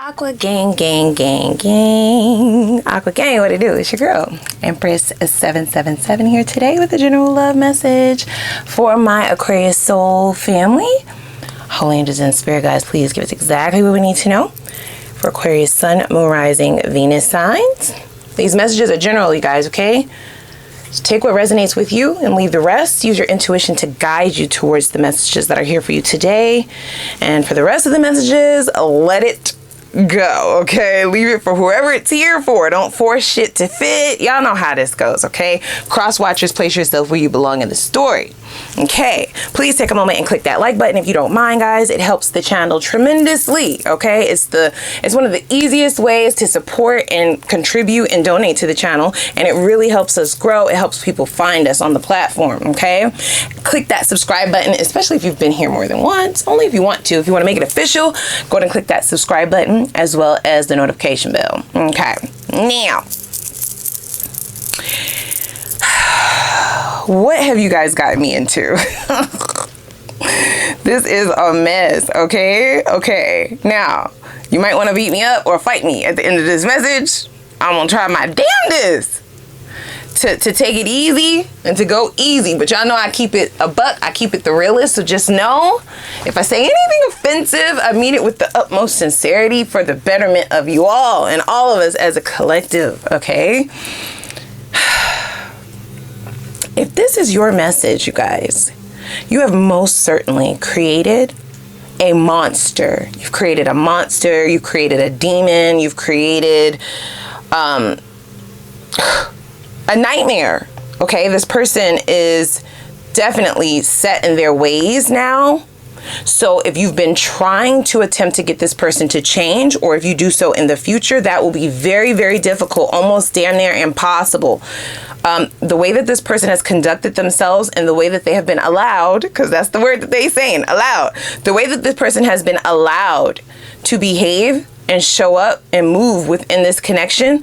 Aqua gang, gang, gang, gang. Aqua gang, what it do? It's your girl, Empress 777 here today with a general love message for my Aquarius soul family. Holy angels and spirit guides, please give us exactly what we need to know for Aquarius sun, moon, rising, Venus signs. These messages are general, you guys, okay? So take what resonates with you and leave the rest. Use your intuition to guide you towards the messages that are here for you today. And for the rest of the messages, let it go, okay? Leave it for whoever it's here for. Don't force shit to fit. Y'all know how this goes, okay? Cross watchers, place yourself where you belong in the story. Okay, please take a moment and click that like button if you don't mind, guys. It helps the channel tremendously, okay? It's one of the easiest ways to support and contribute and donate to the channel, and it really helps us grow. It helps people find us on the platform, okay? Click that subscribe button, especially if you've been here more than once. Only if you want to. If you want to make it official, go ahead and click that subscribe button as well as the notification bell. Okay, now what have you guys gotten me into? This is a mess, okay? Okay, now, you might want to beat me up or fight me at the end of this message. I'm going to try my damnedest to take it easy and to go easy. But y'all know I keep it a buck. I keep it the realest. So just know, if I say anything offensive, I mean it with the utmost sincerity for the betterment of you all and all of us as a collective, okay? If this is your message, you guys, you have most certainly created a monster. You've created a monster. You've created a demon. You've created a nightmare. Okay, this person is definitely set in their ways now. So if you've been trying to attempt to get this person to change, or if you do so in the future, that will be very, very difficult, almost damn near impossible. The way that this person has conducted themselves and the way that they have been allowed, because that's the word that they're saying, allowed, the way that this person has been allowed to behave and show up and move within this connection,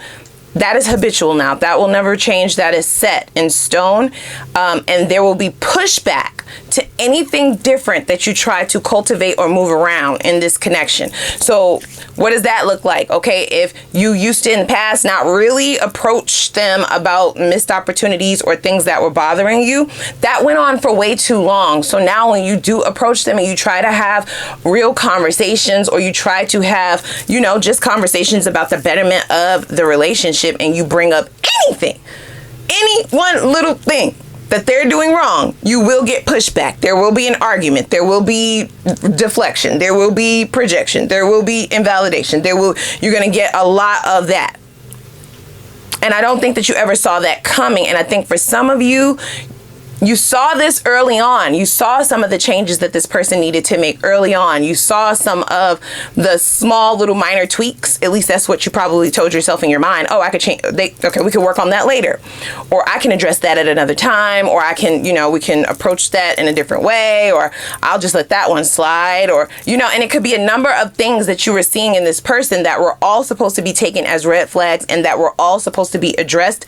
that is habitual now. That will never change. That is set in stone. And there will be pushback to anything different that you try to cultivate or move around in this connection. So what does that look like? Okay, if you used to in the past not really approach them about missed opportunities or things that were bothering you, that went on for way too long. So now when you do approach them and you try to have real conversations, or you try to have, you know, just conversations about the betterment of the relationship, and you bring up anything, any one little thing that they're doing wrong, you will get pushback. There will be an argument. There will be deflection. There will be projection. There will be invalidation. You're going to get a lot of that. And I don't think that you ever saw that coming. And I think for some of you, you saw this early on. You saw some of the changes that this person needed to make early on. You saw some of the small little minor tweaks. At least that's what you probably told yourself in your mind. Oh, I could change. Okay, we can work on that later. Or I can address that at another time. Or I can, you know, we can approach that in a different way. Or I'll just let that one slide. Or, you know, and it could be a number of things that you were seeing in this person that were all supposed to be taken as red flags and that were all supposed to be addressed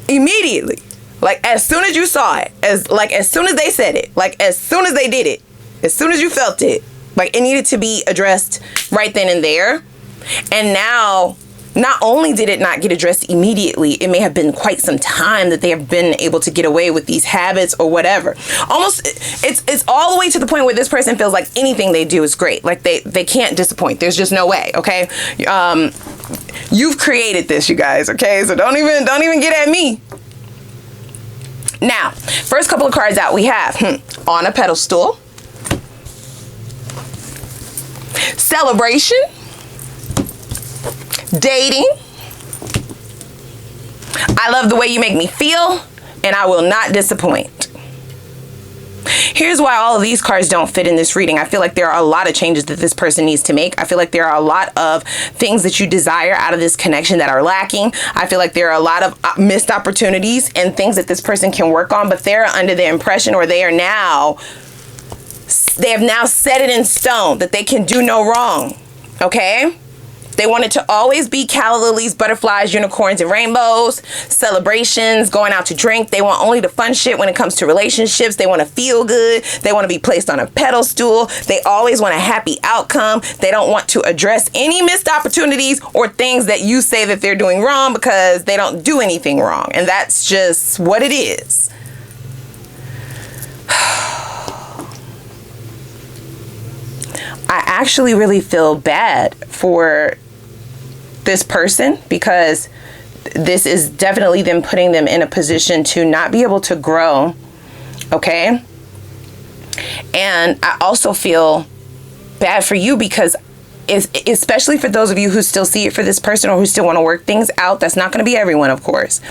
immediately. Like, as soon as you saw it, as soon as they said it, like, as soon as they did it, as soon as you felt it, like, it needed to be addressed right then and there. And now, not only did it not get addressed immediately, it may have been quite some time that they have been able to get away with these habits or whatever. Almost, it's all the way to the point where this person feels like anything they do is great. Like, they can't disappoint. There's just no way, okay? You've created this, you guys, okay? So don't even get at me. Now, first couple of cards out we have on a pedestal, celebration, dating, I love the way you make me feel, and I will not disappoint. Here's why all of these cards don't fit in this reading. I feel like there are a lot of changes that this person needs to make. I feel like there are a lot of things that you desire out of this connection that are lacking. I feel like there are a lot of missed opportunities and things that this person can work on, but they're under the impression, or they have now set it in stone that they can do no wrong. Okay? They want it to always be calla lilies, butterflies, unicorns, and rainbows, celebrations, going out to drink. They want only the fun shit when it comes to relationships. They want to feel good. They want to be placed on a pedestal. They always want a happy outcome. They don't want to address any missed opportunities or things that you say that they're doing wrong, because they don't do anything wrong. And that's just what it is. I actually really feel bad for this person, because this is definitely them putting them in a position to not be able to grow. Okay. And I also feel bad for you, because especially for those of you who still see it for this person, or who still want to work things out. That's not going to be everyone, of course.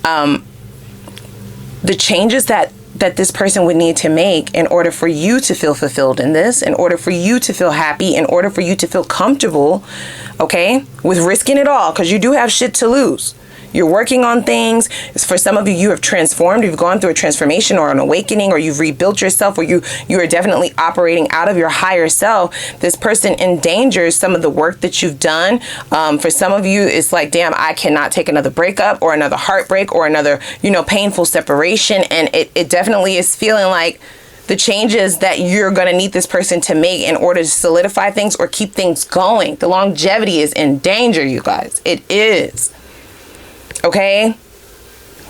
The changes that this person would need to make in order for you to feel fulfilled in this, in order for you to feel happy, in order for you to feel comfortable, okay, with risking it all, because you do have shit to lose. You're working on things. For some of you, you have transformed. You've gone through a transformation or an awakening, or you've rebuilt yourself, or you are definitely operating out of your higher self. This person endangers some of the work that you've done. For some of you, it's like, damn, I cannot take another breakup or another heartbreak or another, painful separation. And it definitely is feeling like the changes that you're going to need this person to make in order to solidify things or keep things going. The longevity is in danger, you guys. It is. Okay,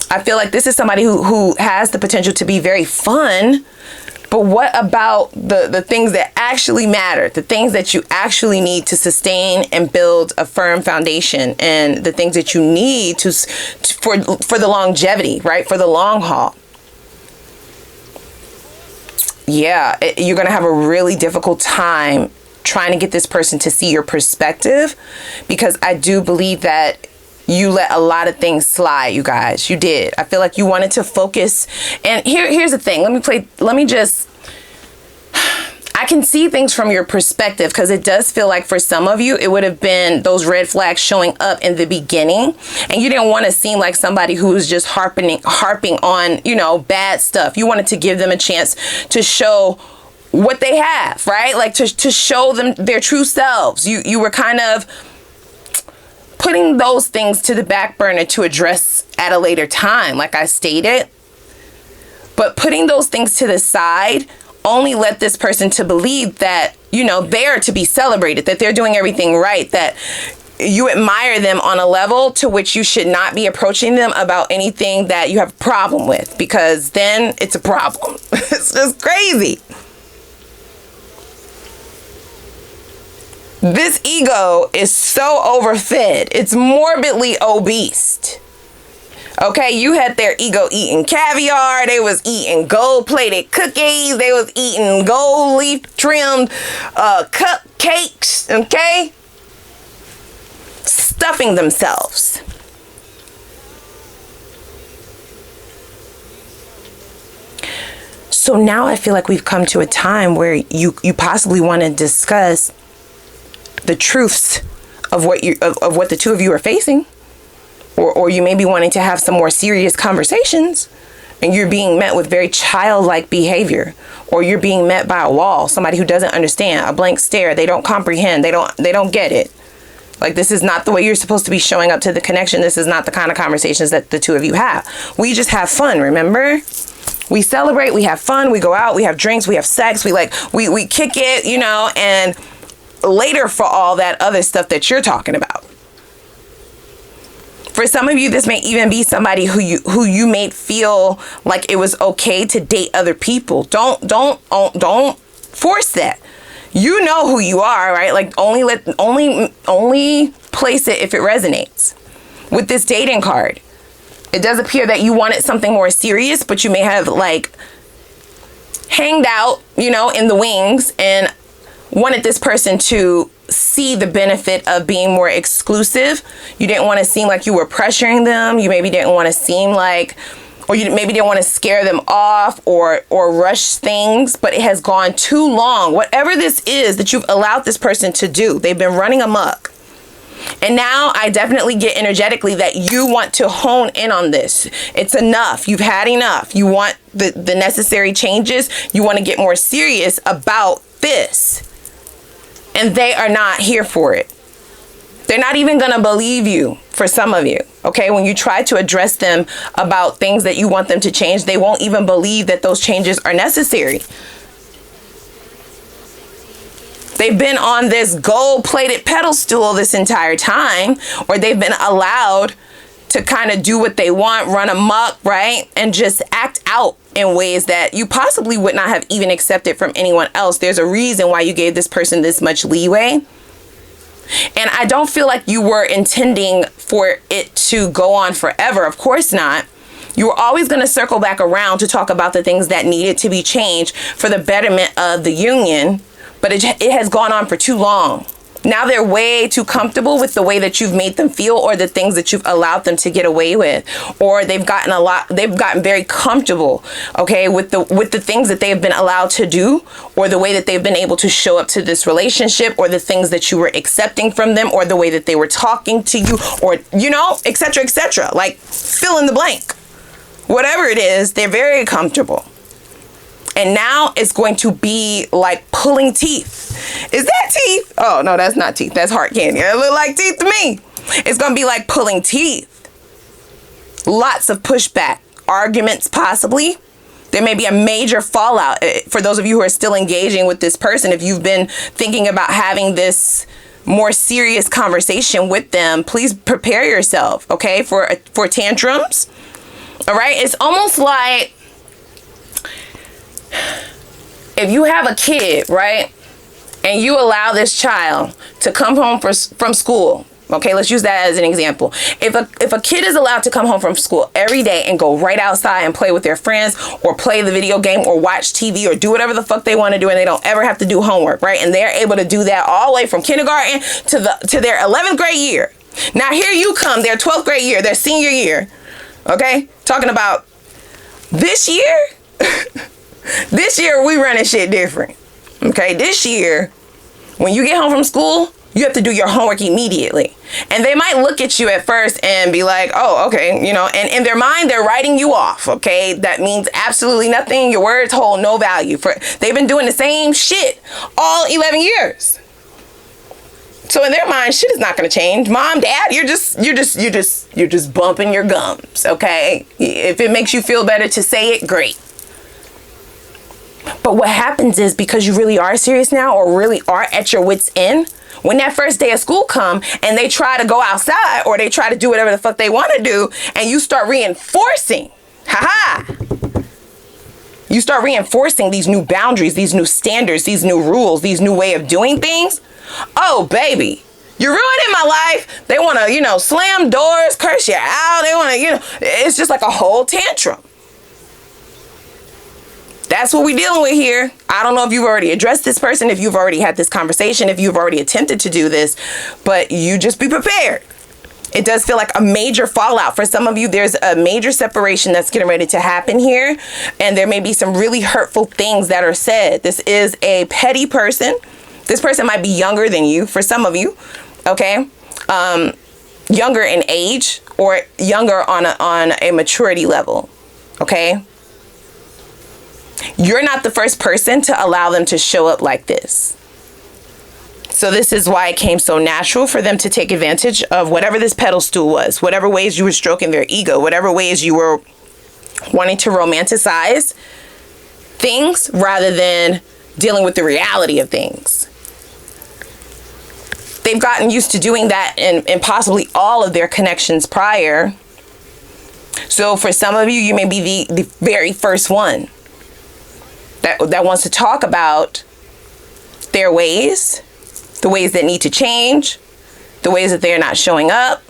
I feel like this is somebody who has the potential to be very fun, but what about the things that actually matter, the things that you actually need to sustain and build a firm foundation, and the things that you need for the longevity, right, for the long haul? Yeah, you're going to have a really difficult time trying to get this person to see your perspective, because I do believe that you let a lot of things slide, you guys. You did. I feel like you wanted to focus. And here's the thing. I can see things from your perspective, because it does feel like for some of you, it would have been those red flags showing up in the beginning. And you didn't want to seem like somebody who was just harping on, bad stuff. You wanted to give them a chance to show what they have, right? Like to show them their true selves. You were kind of putting those things to the back burner to address at a later time, like I stated. But putting those things to the side only led this person to believe that, they are to be celebrated, that they're doing everything right, that you admire them on a level to which you should not be approaching them about anything that you have a problem with, because then it's a problem. It's just crazy. This ego is so overfed. It's morbidly obese. Okay, you had their ego eating caviar. They was eating gold-plated cookies. They was eating gold leaf trimmed cupcakes. Okay, stuffing themselves. So now I feel like we've come to a time where you possibly want to discuss the truths of what the two of you are facing, or you may be wanting to have some more serious conversations, and you're being met with very childlike behavior, or you're being met by a wall, somebody who doesn't understand, a blank stare. They don't comprehend. They don't get it. Like, this is not the way you're supposed to be showing up to the connection. This is not the kind of conversations that the two of you have. We just have fun, remember? We celebrate, we have fun, we go out, we have drinks, we have sex, we kick it, and later for all that other stuff that you're talking about. For some of you, this may even be somebody who you made feel like it was okay to date other people. Don't force that. You know who you are, right? Like, only place it if it resonates. With this dating card, it does appear that you wanted something more serious, but you may have hanged out, in the wings, and wanted this person to see the benefit of being more exclusive. You didn't want to seem like you were pressuring them. You maybe didn't want to seem like, or you maybe didn't want to scare them off or rush things, but it has gone too long. Whatever this is that you've allowed this person to do, they've been running amok. And now I definitely get energetically that you want to hone in on this. It's enough. You've had enough. You want the necessary changes. You want to get more serious about this. And they are not here for it. They're not even going to believe you, for some of you, okay? When you try to address them about things that you want them to change, they won't even believe that those changes are necessary. They've been on this gold-plated pedestal this entire time, or they've been allowed to kind of do what they want, run amok, right? And just act out in ways that you possibly would not have even accepted from anyone else. There's a reason why you gave this person this much leeway. And I don't feel like you were intending for it to go on forever. Of course not. You were always going to circle back around to talk about the things that needed to be changed for the betterment of the union. But it has gone on for too long. Now they're way too comfortable with the way that you've made them feel, or the things that you've allowed them to get away with, or they've gotten very comfortable, okay, with the things that they have been allowed to do, or the way that they've been able to show up to this relationship, or the things that you were accepting from them, or the way that they were talking to you, or, you know, etc., etc. Like, fill in the blank. Whatever it is, they're very comfortable. And now it's going to be like pulling teeth. Is that teeth? Oh, no, that's not teeth. That's heart candy. It look like teeth to me. It's going to be like pulling teeth. Lots of pushback. Arguments, possibly. There may be a major fallout. For those of you who are still engaging with this person, if you've been thinking about having this more serious conversation with them, please prepare yourself, okay, for tantrums. All right? It's almost like, if you have a kid, right, and you allow this child to come home from school, okay, let's use that as an example. If a kid is allowed to come home from school every day and go right outside and play with their friends, or play the video game, or watch TV, or do whatever the fuck they want to do, and they don't ever have to do homework, right, and they're able to do that all the way from kindergarten to their 11th grade year. Now here you come, their 12th grade year, their senior year, okay, talking about this year. This year, we running shit different. Okay, this year, when you get home from school, you have to do your homework immediately. And they might look at you at first and be like, oh, okay, you know, and in their mind, they're writing you off, okay? That means absolutely nothing. Your words hold no value. They've been doing the same shit all 11 years. So in their mind, shit is not going to change. Mom, Dad, you're just bumping your gums, okay? If it makes you feel better to say it, great. But what happens is, because you really are serious now, or really are at your wit's end, when that first day of school come and they try to go outside, or they try to do whatever the fuck they want to do, and you start reinforcing, you start reinforcing these new boundaries, these new standards, these new rules, these new way of doing things. Oh, baby, you're ruining my life. They want to, you know, slam doors, curse you out. They want to, you know, it's just like a whole tantrum. That's what we're dealing with here. I don't know if you've already addressed this person, if you've already had this conversation, if you've already attempted to do this, but you just be prepared. It does feel like a major fallout. For some of you, there's a major separation that's getting ready to happen here, and there may be some really hurtful things that are said. This is a petty person. This person might be younger than you, for some of you, okay? Younger in age, or younger on a maturity level, okay? You're not the first person to allow them to show up like this. So this is why it came so natural for them to take advantage of whatever this pedestal was, whatever ways you were stroking their ego, whatever ways you were wanting to romanticize things rather than dealing with the reality of things. They've gotten used to doing that in possibly all of their connections prior. So for some of you, you may be the very first one that wants to talk about their ways, the ways that need to change, the ways that they're not showing up.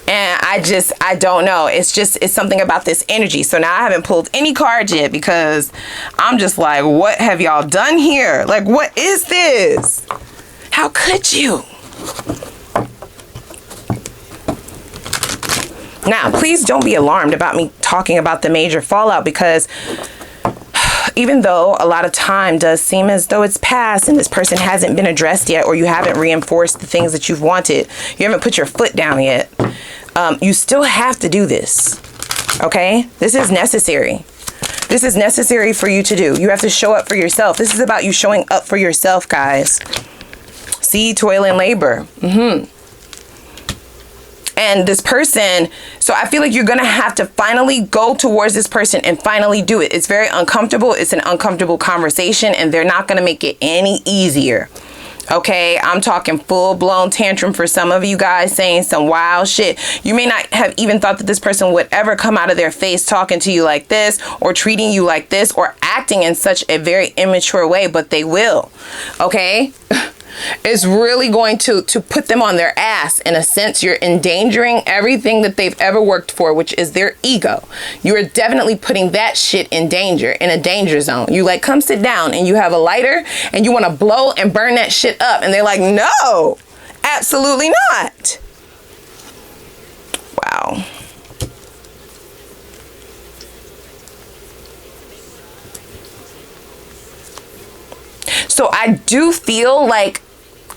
And I don't know. It's something about this energy. So now I haven't pulled any cards yet, because I'm just like, what have y'all done here? Like, what is this? How could you? Now, please don't be alarmed about me talking about the major fallout, because even though a lot of time does seem as though it's passed and this person hasn't been addressed yet, or you haven't reinforced the things that you've wanted, you haven't put your foot down yet, you still have to do this, okay? This is necessary. This is necessary for you to do. You have to show up for yourself. This is about you showing up for yourself, guys. See, toil and labor. And this person, so I feel like you're going to have to finally go towards this person and finally do it. It's very uncomfortable. It's an uncomfortable conversation, and they're not going to make it any easier. Okay, I'm talking full-blown tantrum for some of you guys, saying some wild shit. You may not have even thought that this person would ever come out of their face talking to you like this, or treating you like this, or acting in such a very immature way, but they will. Okay? It's really going to put them on their ass. In a sense, you're endangering everything that they've ever worked for, which is their ego. You are definitely putting that shit in danger, in a danger zone. You like, come sit down, and you have a lighter and you want to blow and burn that shit up. And they're like, no, absolutely not. Wow. So I do feel like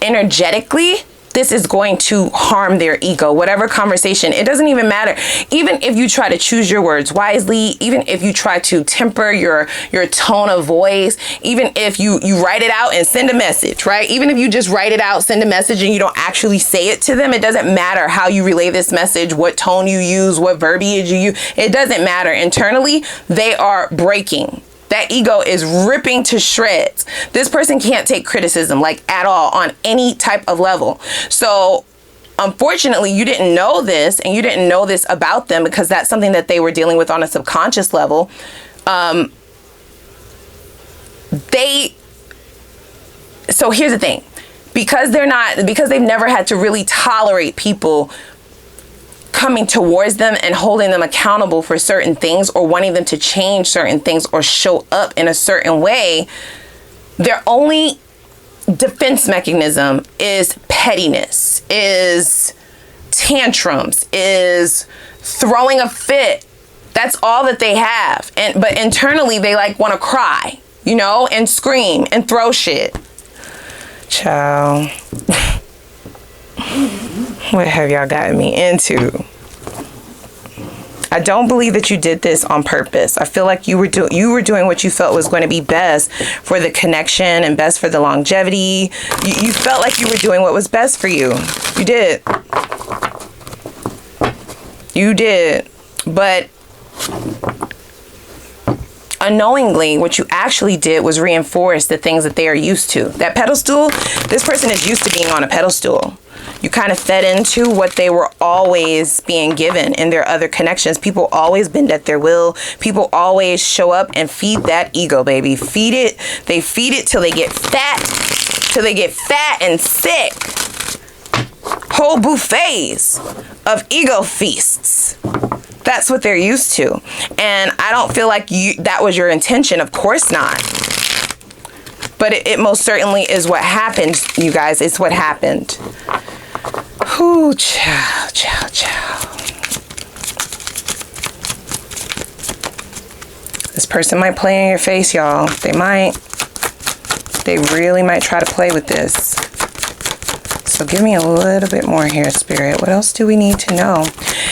energetically, this is going to harm their ego. Whatever conversation, it doesn't even matter. Even if you try to choose your words wisely, even if you try to temper your tone of voice, even if you write it out and send a message, right? Even if you just write it out, send a message, and you don't actually say it to them, it doesn't matter how you relay this message, what tone you use, what verbiage you use. It doesn't matter. Internally, they are breaking. That ego is ripping to shreds. This person can't take criticism, like, at all, on any type of level. So unfortunately, you didn't know this, and you didn't know this about them, because that's something that they were dealing with on a subconscious level. So here's the thing. Because they've never had to really tolerate people coming towards them and holding them accountable for certain things, or wanting them to change certain things or show up in a certain way, their only defense mechanism is pettiness, is tantrums, is throwing a fit. That's all that they have. But internally, they like want to cry, you know, and scream and throw shit. Ciao. What have y'all gotten me into? I don't believe that you did this on purpose. I feel like you were doing what you felt was going to be best for the connection and best for the longevity. You felt like you were doing what was best for you. You did. You did. But unknowingly, what you actually did was reinforce the things that they are used to. That pedestal, this person is used to being on a pedestal. You kind of fed into what they were always being given in their other connections. People always bend at their will. People always show up and feed that ego, baby. Feed it. They feed it till they get fat and sick. Whole buffets of ego feasts. That's what they're used to. And I don't feel like that was your intention. Of course not. But it most certainly is what happened, you guys. It's what happened. Ooh, ciao. This person might play in your face, y'all. They might. They really might try to play with this. So give me a little bit more here, Spirit. What else do we need to know?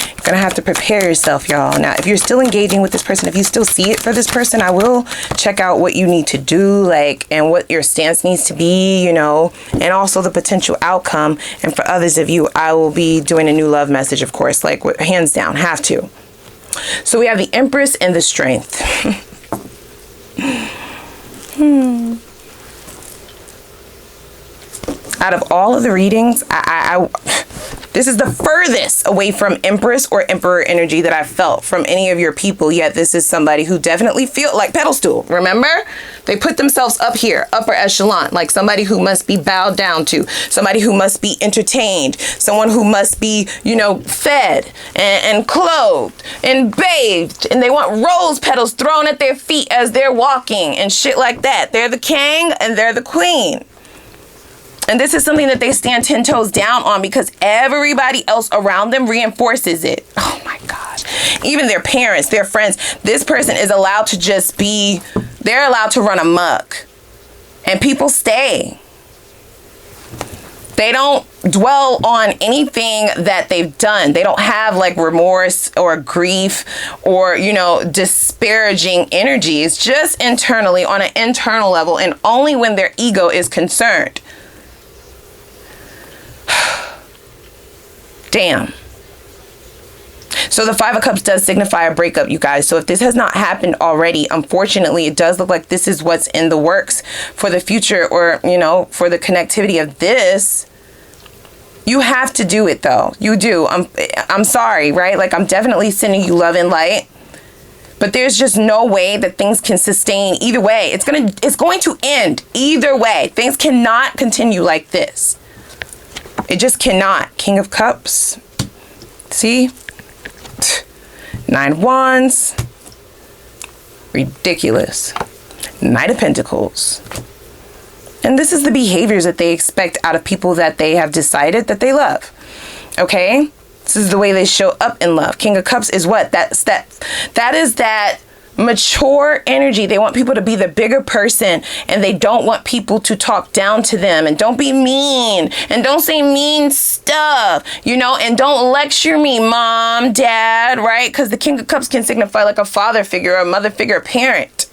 You're going to have to prepare yourself, y'all. Now, if you're still engaging with this person, if you still see it for this person, I will check out what you need to do, like, and what your stance needs to be, you know, and also the potential outcome. And for others of you, I will be doing a new love message, of course, like, hands down, have to. So we have the Empress and the Strength. Out of all of the readings, this is the furthest away from Empress or Emperor energy that I've felt from any of your people. Yet this is somebody who definitely feel like pedestal. Remember? They put themselves up here, upper echelon, like somebody who must be bowed down to, somebody who must be entertained, someone who must be, you know, fed and clothed and bathed. And they want rose petals thrown at their feet as they're walking and shit like that. They're the king and they're the queen. And this is something that they stand 10 toes down on because everybody else around them reinforces it. Oh my gosh. Even their parents, their friends. This person is allowed to just be, they're allowed to run amok. And people stay. They don't dwell on anything that they've done. They don't have like remorse or grief or, you know, disparaging energies, just internally on an internal level and only when their ego is concerned. Damn. So the Five of Cups does signify a breakup, you guys. So if this has not happened already, unfortunately, it does look like this is what's in the works for the future, or, you know, for the connectivity of this. You have to do it, though. You do. I'm sorry, right? Like, I'm definitely sending you love and light. But there's just no way that things can sustain either way. It's going to end either way. Things cannot continue like this. It just cannot. King of Cups. See? 9 of Wands. Ridiculous. Knight of Pentacles. And this is the behaviors that they expect out of people that they have decided that they love. Okay? This is the way they show up in love. King of Cups is what? That is that mature energy. They want people to be the bigger person, and they don't want people to talk down to them, and don't be mean, and don't say mean stuff, you know, and don't lecture me, mom, dad, right? Because the King of Cups can signify like a father figure, a mother figure, a parent.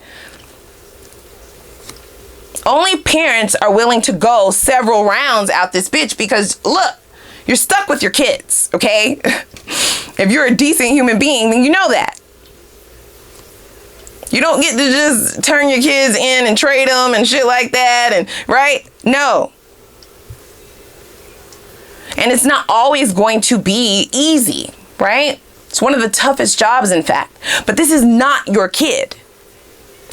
Only parents are willing to go several rounds out this bitch because, look, you're stuck with your kids, okay? If you're a decent human being, then you know that. You don't get to just turn your kids in and trade them and shit like that, and right? No. And it's not always going to be easy, right? It's one of the toughest jobs, in fact. But this is not your kid.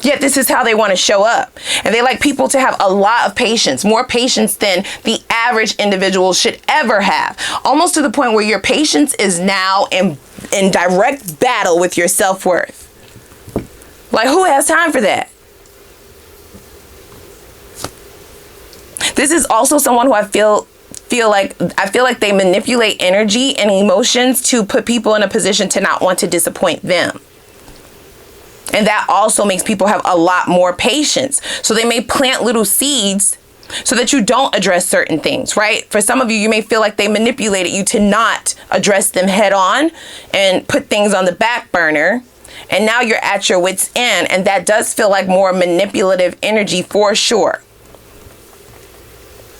Yet this is how they want to show up. And they like people to have a lot of patience, more patience than the average individual should ever have. Almost to the point where your patience is now in direct battle with your self-worth. Like, who has time for that? This is also someone who I feel like they manipulate energy and emotions to put people in a position to not want to disappoint them. And that also makes people have a lot more patience. So they may plant little seeds so that you don't address certain things, right? For some of you, you may feel like they manipulated you to not address them head on and put things on the back burner. And now you're at your wit's end. And that does feel like more manipulative energy for sure.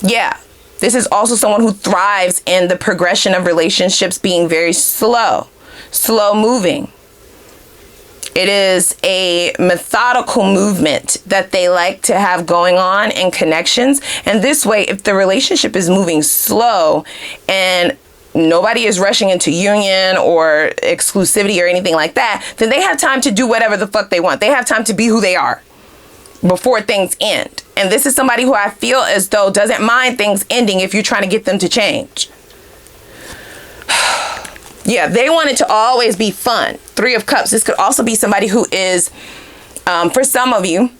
Yeah. This is also someone who thrives in the progression of relationships being very slow moving. It is a methodical movement that they like to have going on in connections. And this way, if the relationship is moving slow and nobody is rushing into union or exclusivity or anything like that, then they have time to do whatever the fuck they want. They have time to be who they are before things end. And this is somebody who I feel as though doesn't mind things ending if you're trying to get them to change. Yeah, they want it to always be fun. 3 of Cups. This could also be somebody who is, for some of you,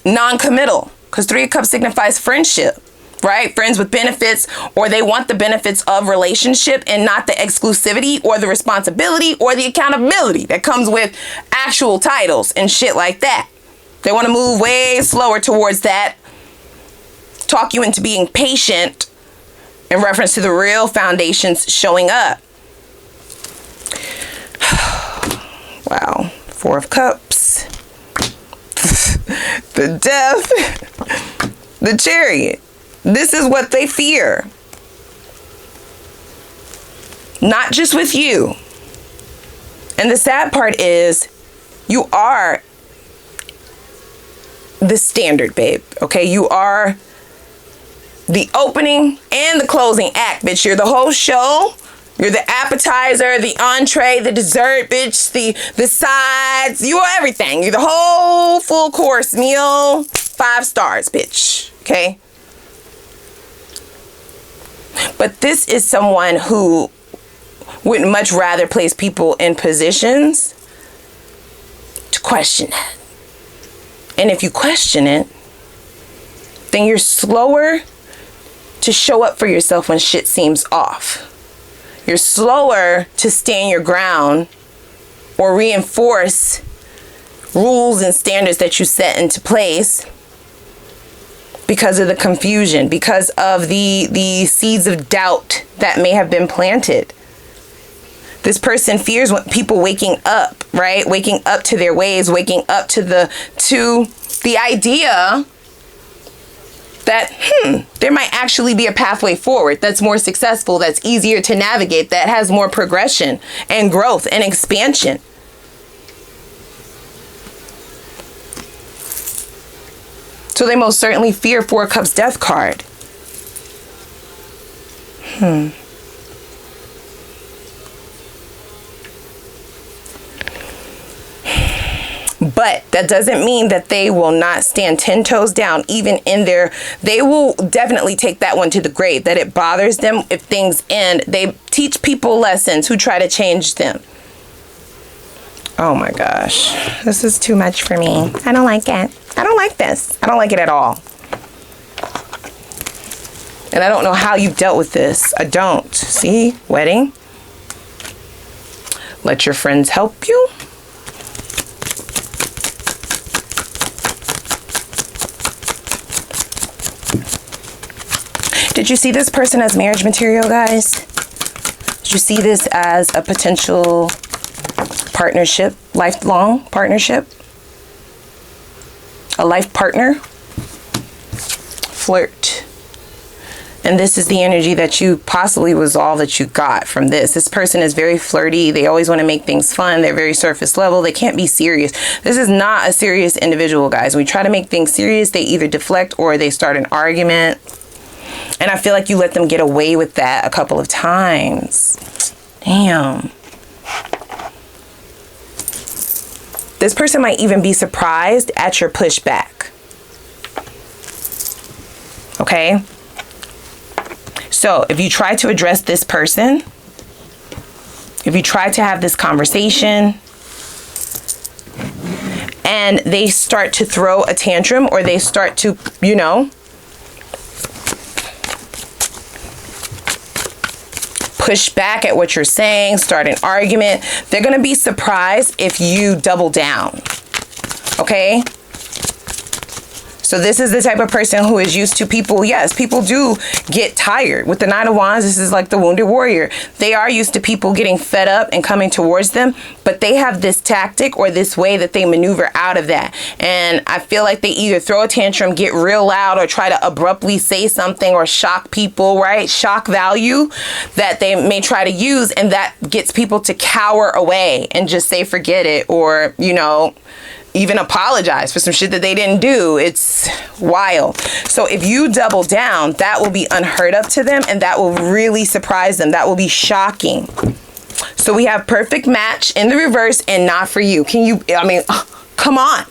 non-committal. Because 3 of Cups signifies friendship, right? Friends with benefits, or they want the benefits of relationship and not the exclusivity or the responsibility or the accountability that comes with actual titles and shit like that. They want to move way slower towards that. Talk you into being patient in reference to the real foundations showing up. Wow. 4 of Cups. The Death. The Chariot. This is what they fear. Not just with you. And the sad part is you are the standard, babe. Okay? You are the opening and the closing act, bitch. You're the whole show. You're the appetizer, the entree, the dessert, bitch, the sides. You are everything. You're the whole full course meal. 5 stars, bitch. Okay? But this is someone who would much rather place people in positions to question it. And if you question it, then you're slower to show up for yourself when shit seems off. You're slower to stand your ground or reinforce rules and standards that you set into place because of the confusion, because of the seeds of doubt that may have been planted. This person fears when people waking up, right? Waking up to their ways, waking up to the idea that, there might actually be a pathway forward that's more successful, that's easier to navigate, that has more progression and growth and expansion. So they most certainly fear Four of Cups Death card. But that doesn't mean that they will not stand 10 toes down, even in their, they will definitely take that one to the grave, that it bothers them if things end. They teach people lessons who try to change them. Oh my gosh, this is too much for me. I don't like it. I don't like this. I don't like it at all. And I don't know how you've dealt with this. I don't. See, wedding. Let your friends help you. Did you see this person as marriage material, guys? Did you see this as a potential partnership, lifelong partnership? A life partner? Flirt. And this is the energy that you possibly was all that you got from this. This person is very flirty. They always want to make things fun. They're very surface level. They can't be serious. This is not a serious individual, guys. When we try to make things serious, they either deflect or they start an argument. And I feel like you let them get away with that a couple of times. Damn. This person might even be surprised at your pushback. Okay? So if you try to address this person, if you try to have this conversation, and they start to throw a tantrum, or they start to, you know, push back at what you're saying, start an argument, they're going to be surprised if you double down. Okay? So this is the type of person who is used to people. Yes, people do get tired. With the Nine of Wands, this is like the wounded warrior. They are used to people getting fed up and coming towards them, but they have this tactic or this way that they maneuver out of that. And I feel like they either throw a tantrum, get real loud, or try to abruptly say something or shock people, right? Shock value that they may try to use, and that gets people to cower away and just say forget it, or, you know, even apologize for some shit that they didn't do. It's wild. So if you double down, that will be unheard of to them, and that will really surprise them. That will be shocking. So we have perfect match in the reverse and not for you. Can you, I mean, come on.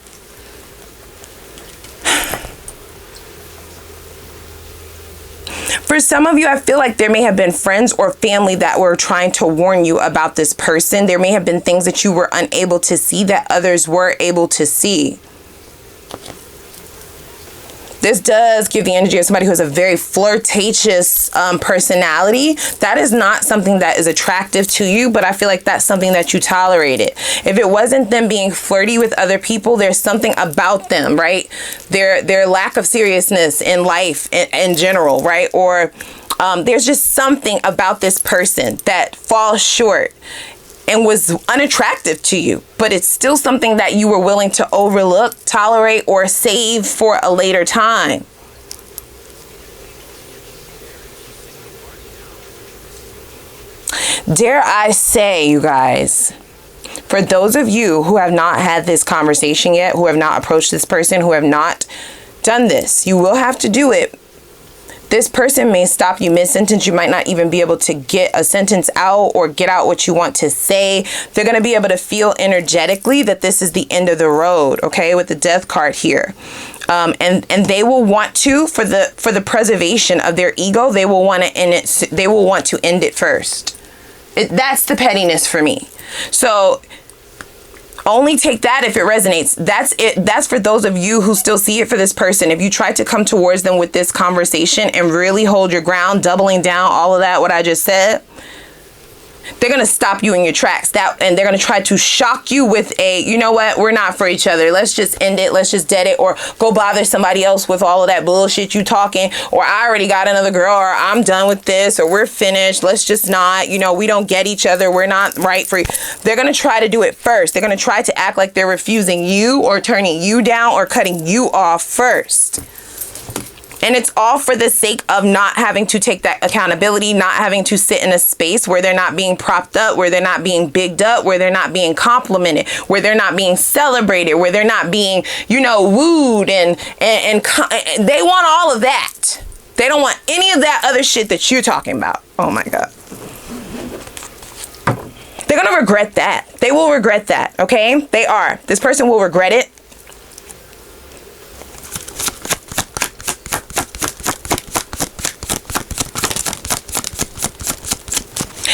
For some of you, I feel like there may have been friends or family that were trying to warn you about this person. There may have been things that you were unable to see that others were able to see. This does give the energy of somebody who has a very flirtatious personality. That is not something that is attractive to you, but I feel like that's something that you tolerated. If it wasn't them being flirty with other people, there's something about them, right? Their lack of seriousness in life in general, right? Or there's just something about this person that falls short and was unattractive to you, but it's still something that you were willing to overlook, tolerate, or save for a later time. Dare I say, you guys, for those of you who have not had this conversation yet, who have not approached this person, who have not done this, you will have to do it. This person may stop you mid-sentence. You might not even be able to get a sentence out or get out what you want to say. They're going to be able to feel energetically that this is the end of the road, okay, with the Death card here. And they will want to, for the preservation of their ego, they will want to end it. They will want to end it first. That's the pettiness for me. So only take that if it resonates. That's it. That's for those of you who still see it for this person. If you try to come towards them with this conversation and really hold your ground, doubling down, all of that, what I just said, they're going to stop you in your tracks. And they're going to try to shock you with a, you know what, we're not for each other. Let's just end it. Let's just dead it, or go bother somebody else with all of that bullshit you talking, or I already got another girl, or I'm done with this, or we're finished. Let's just not, you know, we don't get each other. We're not right for you. They're going to try to do it first. They're going to try to act like they're refusing you or turning you down or cutting you off first. And it's all for the sake of not having to take that accountability, not having to sit in a space where they're not being propped up, where they're not being bigged up, where they're not being complimented, where they're not being celebrated, where they're not being, you know, wooed and they want all of that. They don't want any of that other shit that you're talking about. Oh my God. They're going to regret that. They will regret that. Okay? They are. This person will regret it.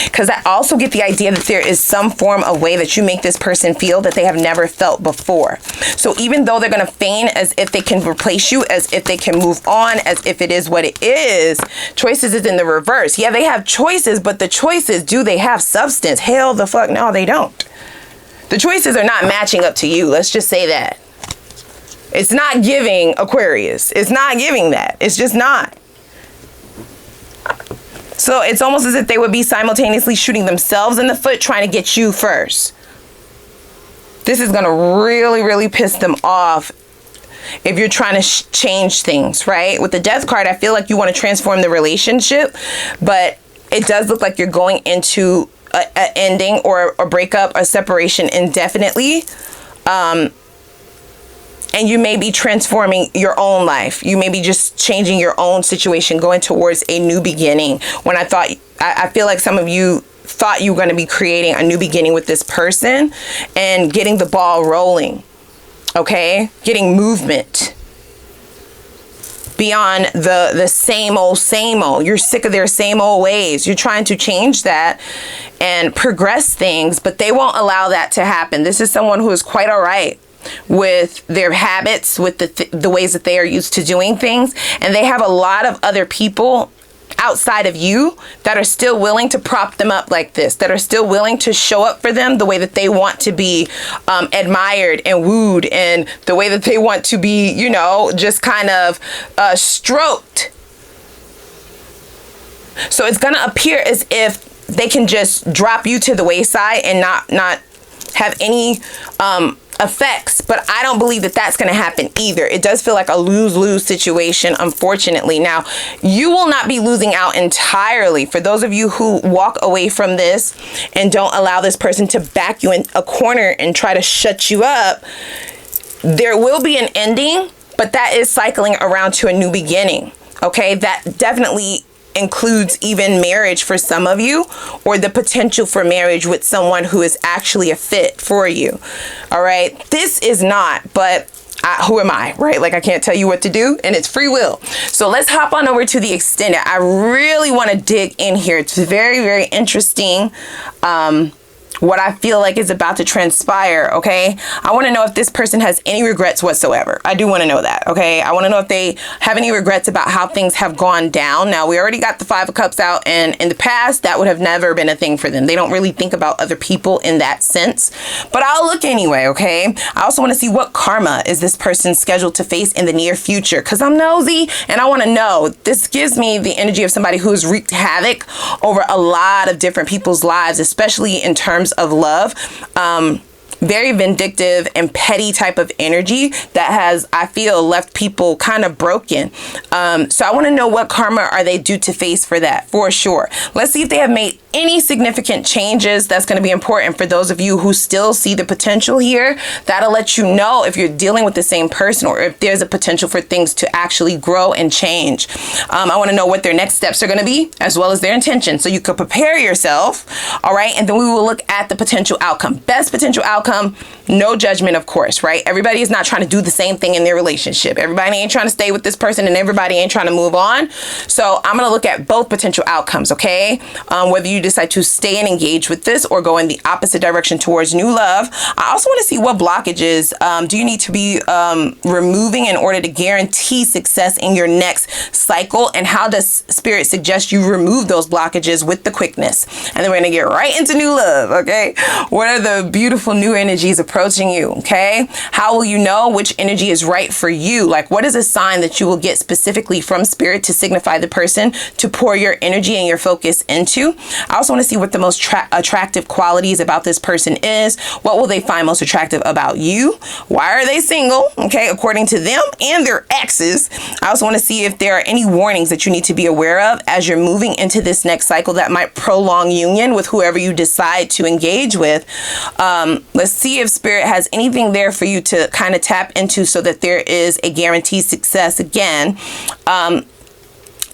Because I also get the idea that there is some form of way that you make this person feel that they have never felt before. So even though they're going to feign as if they can replace you, as if they can move on, as if it is what it is, choices is in the reverse. Yeah, they have choices, but the choices, do they have substance? Hell the fuck no, they don't. The choices are not matching up to you. Let's just say that. It's not giving Aquarius. It's not giving that. It's just not. So it's almost as if they would be simultaneously shooting themselves in the foot, trying to get you first. This is going to really, really piss them off if you're trying to change things, right? With the Death card, I feel like you want to transform the relationship, but it does look like you're going into an ending or a breakup, a separation indefinitely. And you may be transforming your own life. You may be just changing your own situation, going towards a new beginning. When I feel like some of you thought you were going to be creating a new beginning with this person and getting the ball rolling. Okay? Getting movement beyond the same old. You're sick of their same old ways. You're trying to change that and progress things, but they won't allow that to happen. This is someone who is quite all right with their habits, with the ways that they are used to doing things. And they have a lot of other people outside of you that are still willing to prop them up like this, that are still willing to show up for them the way that they want to be admired and wooed, and the way that they want to be, you know, just kind of stroked. So it's going to appear as if they can just drop you to the wayside and not have any effects, but I don't believe that that's going to happen either. It does feel like a lose-lose situation, unfortunately. Now, you will not be losing out entirely. For those of you who walk away from this and don't allow this person to back you in a corner and try to shut you up, there will be an ending, but that is cycling around to a new beginning. Okay, that definitely includes even marriage for some of you, or the potential for marriage with someone who is actually a fit for you. All right. This is not, but who am I, right? Like, I can't tell you what to do, and it's free will. So let's hop on over to the extended. I really want to dig in here. It's very, very interesting. What I feel like is about to transpire, okay? I want to know if this person has any regrets whatsoever. I do want to know that, okay? I want to know if they have any regrets about how things have gone down. Now, we already got the 5 of Cups out, and in the past, that would have never been a thing for them. They don't really think about other people in that sense, but I'll look anyway, okay? I also want to see what karma is this person scheduled to face in the near future, because I'm nosy, and I want to know. This gives me the energy of somebody who's wreaked havoc over a lot of different people's lives, especially in terms of love. Very vindictive and petty type of energy that has, I feel, left people kind of broken. So I want to know what karma are they due to face for that, for sure. Let's see if they have made any significant changes. That's going to be important for those of you who still see the potential here. That'll let you know if you're dealing with the same person or if there's a potential for things to actually grow and change. I want to know what their next steps are going to be, as well as their intention, so you could prepare yourself. All right. And then we will look at the potential outcome. Best potential outcome. No judgment, of course, right? Everybody is not trying to do the same thing in their relationship. Everybody ain't trying to stay with this person, and everybody ain't trying to move on. So I'm going to look at both potential outcomes, okay? Whether you decide to stay and engage with this or go in the opposite direction towards new love. I also want to see what blockages do you need to be removing in order to guarantee success in your next cycle, and how does Spirit suggest you remove those blockages with the quickness? And then we're going to get right into new love, okay? What are the beautiful new energies approaching approaching you, okay? How will you know which energy is right for you? Like, what is a sign that you will get specifically from spirit to signify the person to pour your energy and your focus into? I also want to see what the most attractive qualities about this person is. What will they find most attractive about you? Why are they single? Okay, according to them and their exes. I also want to see if there are any warnings that you need to be aware of as you're moving into this next cycle that might prolong union with whoever you decide to engage with. Let's see if spirit has anything there for you to kind of tap into so that there is a guaranteed success again.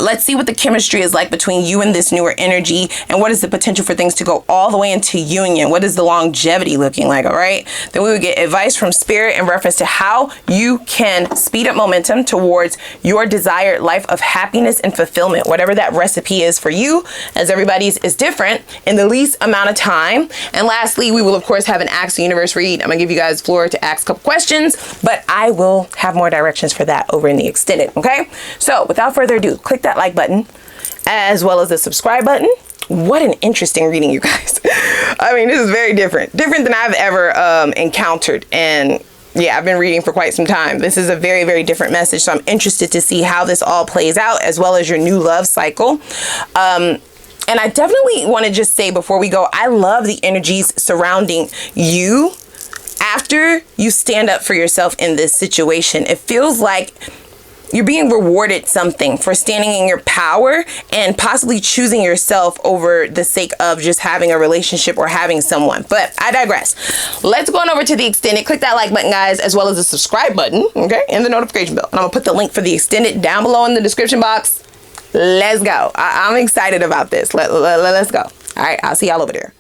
Let's see what the chemistry is like between you and this newer energy, and what is the potential for things to go all the way into union. What is the longevity looking like? All right. Then we would get advice from spirit in reference to how you can speed up momentum towards your desired life of happiness and fulfillment, whatever that recipe is for you, as everybody's is different, in the least amount of time. And lastly, we will of course have an Ask the Universe read. I'm gonna give you guys the floor to ask a couple questions, but I will have more directions for that over in the extended. Okay. So without further ado, click that like button as well as the subscribe button. What an interesting reading, you guys. I mean, this is very different than I've ever encountered. And yeah, I've been reading for quite some time. This is a very, very different message. So I'm interested to see how this all plays out, as well as your new love cycle. And I definitely want to just say before we go, I love the energies surrounding you after you stand up for yourself in this situation. It feels like you're being rewarded something for standing in your power and possibly choosing yourself over the sake of just having a relationship or having someone. But I digress. Let's go on over to the extended. Click that like button, guys, as well as the subscribe button, okay, and the notification bell. And I'm gonna put the link for the extended down below in the description box. Let's go. I'm excited about this. Let's go. All right, I'll see y'all over there.